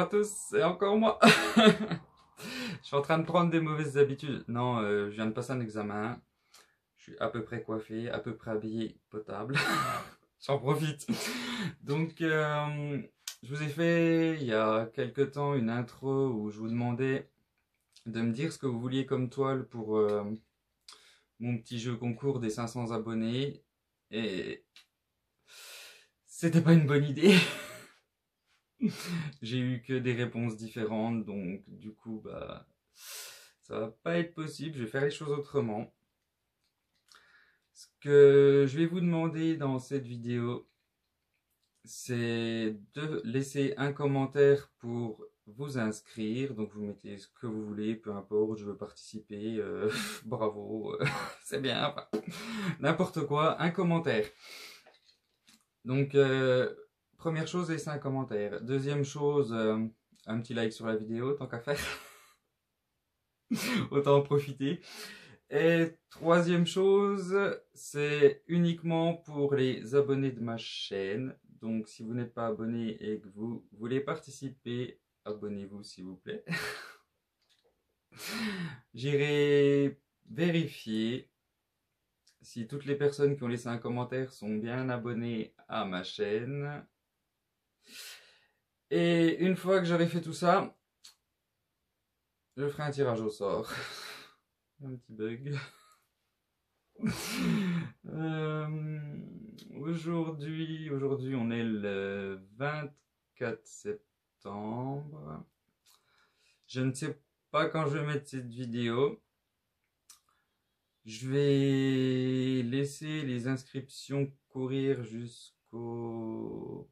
tous, c'est encore moi. Je suis en train de prendre des mauvaises habitudes. Non, je viens de passer un examen. Je suis à peu près coiffé, à peu près habillé, potable. J'en profite. Donc, je vous ai fait il y a quelque temps une intro où je vous demandais de me dire ce que vous vouliez comme toile pour mon petit jeu concours des 500 abonnés. Et c'était pas une bonne idée. J'ai eu que des réponses différentes, donc du coup, bah, ça va pas être possible. Je vais faire les choses autrement. Ce que je vais vous demander dans cette vidéo, c'est de laisser un commentaire pour vous inscrire. Donc vous mettez ce que vous voulez, peu importe, je veux participer, bravo, c'est bien, enfin, n'importe quoi, un commentaire. Donc, première chose, laissez un commentaire. Deuxième chose, un petit like sur la vidéo, tant qu'à faire. Autant en profiter. Et troisième chose, c'est uniquement pour les abonnés de ma chaîne. Donc, si vous n'êtes pas abonné et que vous voulez participer, abonnez-vous s'il vous plaît. J'irai vérifier si toutes les personnes qui ont laissé un commentaire sont bien abonnées à ma chaîne. Et une fois que j'aurai fait tout ça, je ferai un tirage au sort. Un petit bug. Aujourd'hui, on est le 24 septembre. Je ne sais pas quand je vais mettre cette vidéo. Je vais laisser les inscriptions courir jusqu'au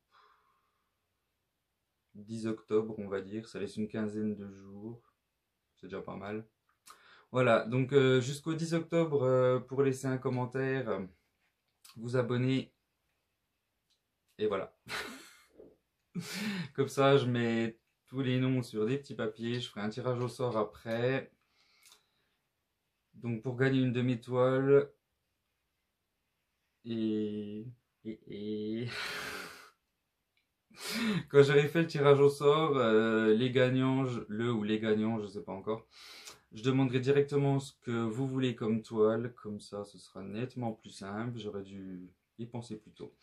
10 octobre, on va dire. Ça laisse une quinzaine de jours. C'est déjà pas mal. Voilà, donc jusqu'au 10 octobre pour laisser un commentaire, vous abonner, et voilà. Comme ça, je mets tous les noms sur des petits papiers, je ferai un tirage au sort après. Donc pour gagner une demi-toile, et... Quand j'aurai fait le tirage au sort, les gagnants, le ou les gagnants, je sais pas encore, je demanderai directement ce que vous voulez comme toile, comme ça ce sera nettement plus simple, j'aurais dû y penser plus tôt.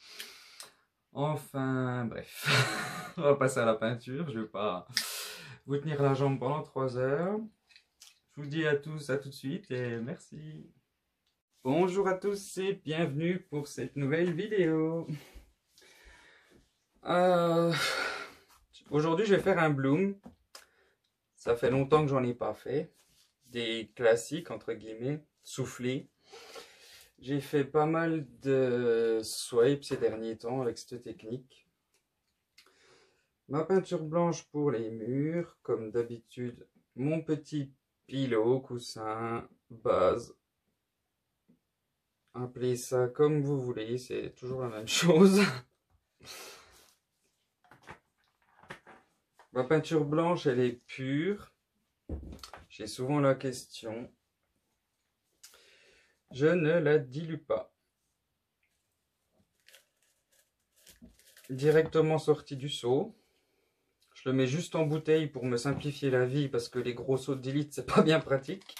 Enfin, bref, on va passer à la peinture, je vais pas vous tenir la jambe pendant 3 heures. Je vous dis à tous à tout de suite et merci. Bonjour à tous et bienvenue pour cette nouvelle vidéo. Aujourd'hui je vais faire un bloom. Ça fait longtemps que j'en ai pas fait. Des classiques entre guillemets, soufflés. J'ai fait pas mal de swipes ces derniers temps avec cette technique. Ma peinture blanche pour les murs, comme d'habitude, mon petit pilot, coussin, base. Appelez ça comme vous voulez, c'est toujours la même chose. Ma peinture blanche, elle est pure. J'ai souvent la question. Je ne la dilue pas. Directement sorti du seau. Je le mets juste en bouteille pour me simplifier la vie parce que les gros seaux de 10 litres, c'est pas bien pratique.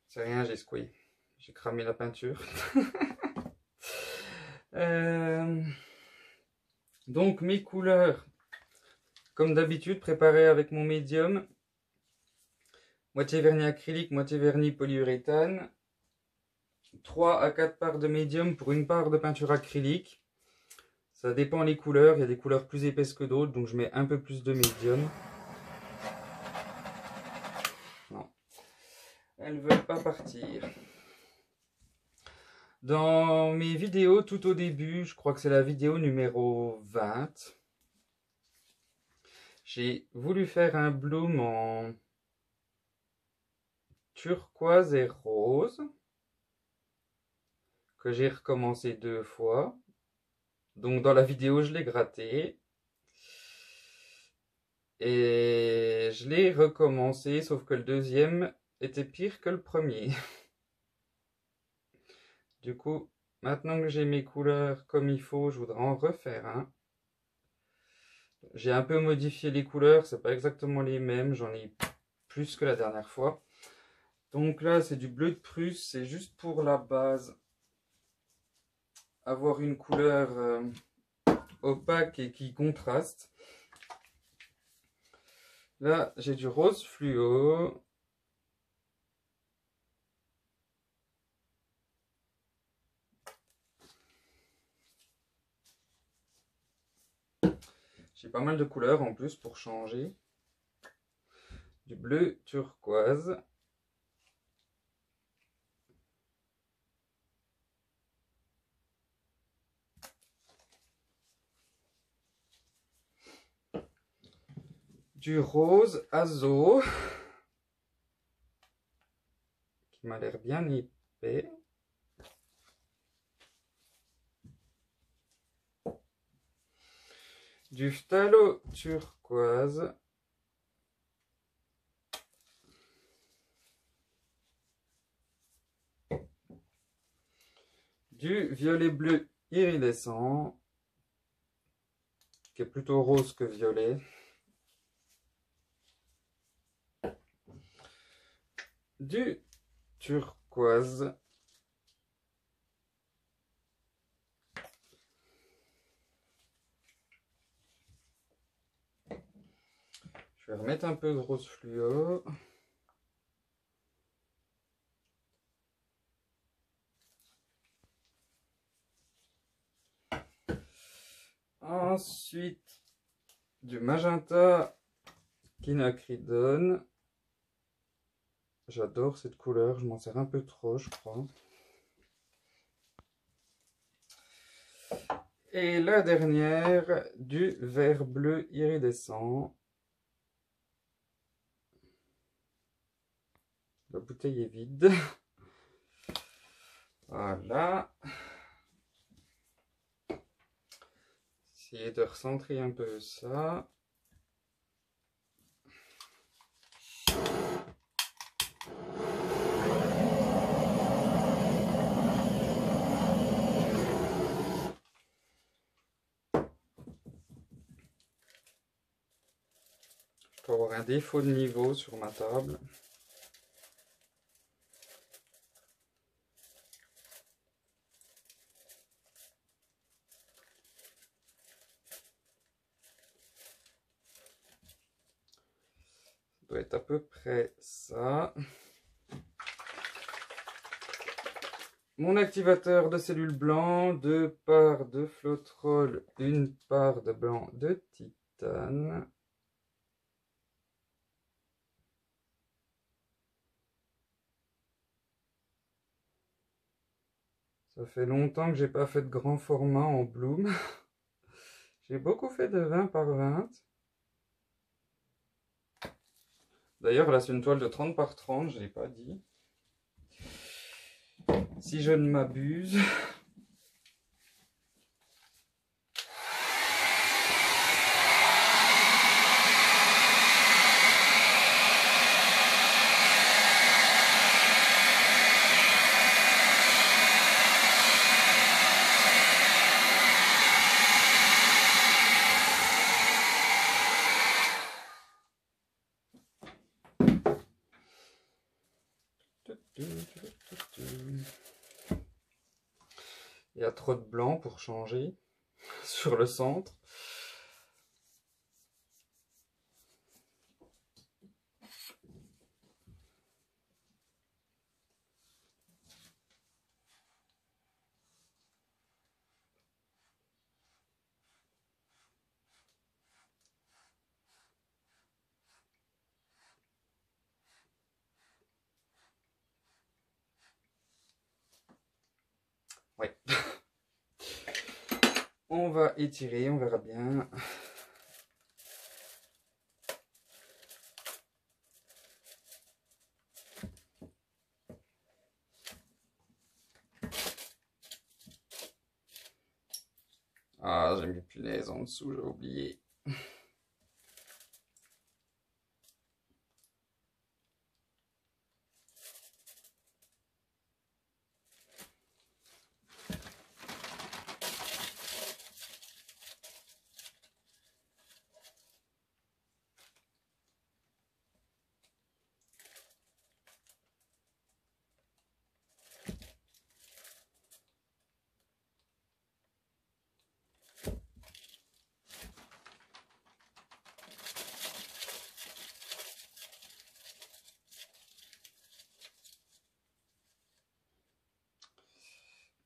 C'est rien, j'ai secoué. J'ai cramé la peinture. Donc mes couleurs, comme d'habitude, préparées avec mon médium. Moitié vernis acrylique, moitié vernis polyuréthane. 3 à 4 parts de médium pour une part de peinture acrylique. Ça dépend les couleurs, il y a des couleurs plus épaisses que d'autres, donc je mets un peu plus de médium. Non, elles ne veulent pas partir. Dans mes vidéos tout au début, je crois que c'est la vidéo numéro 20, j'ai voulu faire un bloom en turquoise et rose, que j'ai recommencé 2 fois. Donc dans la vidéo, je l'ai gratté. Et je l'ai recommencé, sauf que le deuxième était pire que le premier. Du coup, maintenant que j'ai mes couleurs comme il faut, je voudrais en refaire un. J'ai un peu modifié les couleurs, c'est pas exactement les mêmes, j'en ai plus que la dernière fois. Donc là, c'est du bleu de Prusse, c'est juste pour la base. Avoir une couleur opaque et qui contraste. Là, j'ai du rose fluo. J'ai pas mal de couleurs en plus pour changer. Du bleu turquoise. Du rose azo. Qui m'a l'air bien épais. Du phthalo turquoise. Du violet bleu iridescent, qui est plutôt rose que violet. Du turquoise. Je vais remettre un peu de rose fluo. Ensuite, du magenta quinacridone. J'adore cette couleur, je m'en sers un peu trop, je crois. Et la dernière, du vert bleu iridescent. La bouteille est vide. Voilà. Essayer de recentrer un peu ça. Je dois avoir un défaut de niveau sur ma table. Ça doit être à peu près ça. Mon activateur de cellules blanc, 2 parts de flotrol, 1 part de blanc de titane. Ça fait longtemps que j'ai pas fait de grand format en bloom. J'ai beaucoup fait de 20 par 20. D'ailleurs, là, c'est une toile de 30 par 30, je ne l'ai pas dit. Si je ne m'abuse. Il y a trop de blanc pour changer sur le centre. Ouais. On va étirer, on verra bien. Ah, j'ai mis punaise en dessous, j'ai oublié.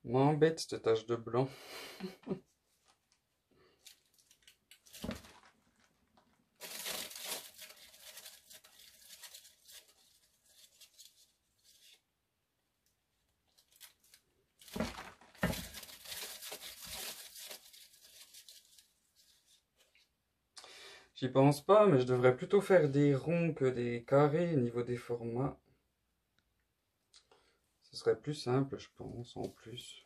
M'embête cette tache de blanc. J'y pense pas, mais je devrais plutôt faire des ronds que des carrés au niveau des formats. Ce serait plus simple, je pense, en plus.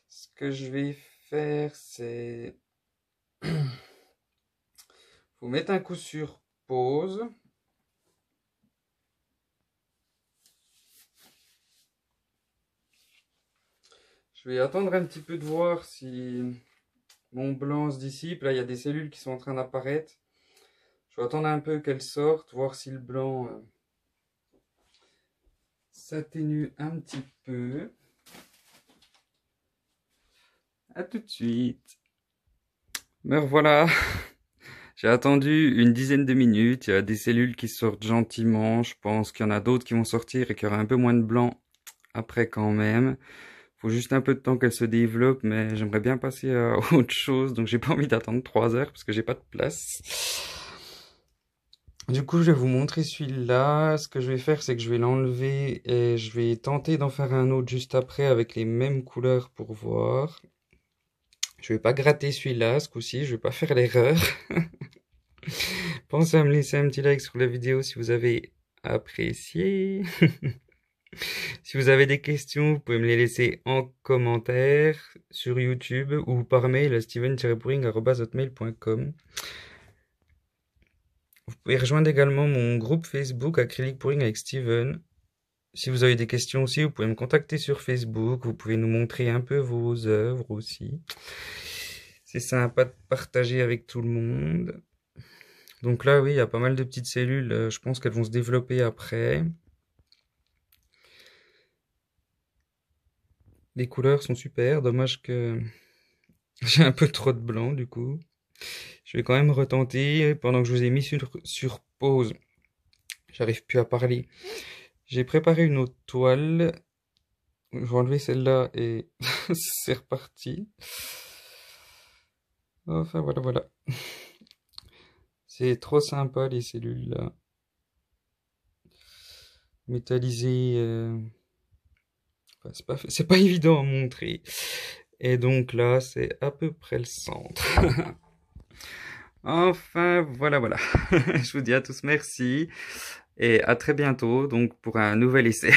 Ce que je vais faire, c'est vous mettre un coup sur pause. Je vais attendre un petit peu de voir si mon blanc se dissipe. Là, il y a des cellules qui sont en train d'apparaître. Je vais attendre un peu qu'elles sortent, voir si le blanc s'atténue un petit peu. À tout de suite. Me revoilà. J'ai attendu une dizaine de minutes. Il y a des cellules qui sortent gentiment. Je pense qu'il y en a d'autres qui vont sortir et qu'il y aura un peu moins de blanc après quand même. Faut juste un peu de temps qu'elle se développe, mais j'aimerais bien passer à autre chose. Donc j'ai pas envie d'attendre 3 heures parce que j'ai pas de place. Du coup, je vais vous montrer celui-là. Ce que je vais faire, c'est que je vais l'enlever et je vais tenter d'en faire un autre juste après avec les mêmes couleurs pour voir. Je vais pas gratter celui-là ce coup-ci, je vais pas faire l'erreur. Pensez à me laisser un petit like sur la vidéo si vous avez apprécié. Si vous avez des questions, vous pouvez me les laisser en commentaire sur YouTube ou par mail à steven-pouring@hotmail.com. Vous pouvez rejoindre également mon groupe Facebook Acrylic Pouring avec Steven. Si vous avez des questions aussi, vous pouvez me contacter sur Facebook. Vous pouvez nous montrer un peu vos œuvres aussi. C'est sympa de partager avec tout le monde. Donc là, oui, il y a pas mal de petites cellules. Je pense qu'elles vont se développer après. Les couleurs sont super. Dommage que j'ai un peu trop de blanc du coup. Je vais quand même retenter pendant que je vous ai mis sur pause. J'arrive plus à parler. J'ai préparé une autre toile. Je vais enlever celle-là et c'est reparti. Enfin voilà, voilà. C'est trop sympa les cellules là. Métallisées. Enfin, c'est pas évident à montrer. Et donc là, c'est à peu près le centre. Enfin, voilà, voilà. Je vous dis à tous merci. Et à très bientôt donc pour un nouvel essai.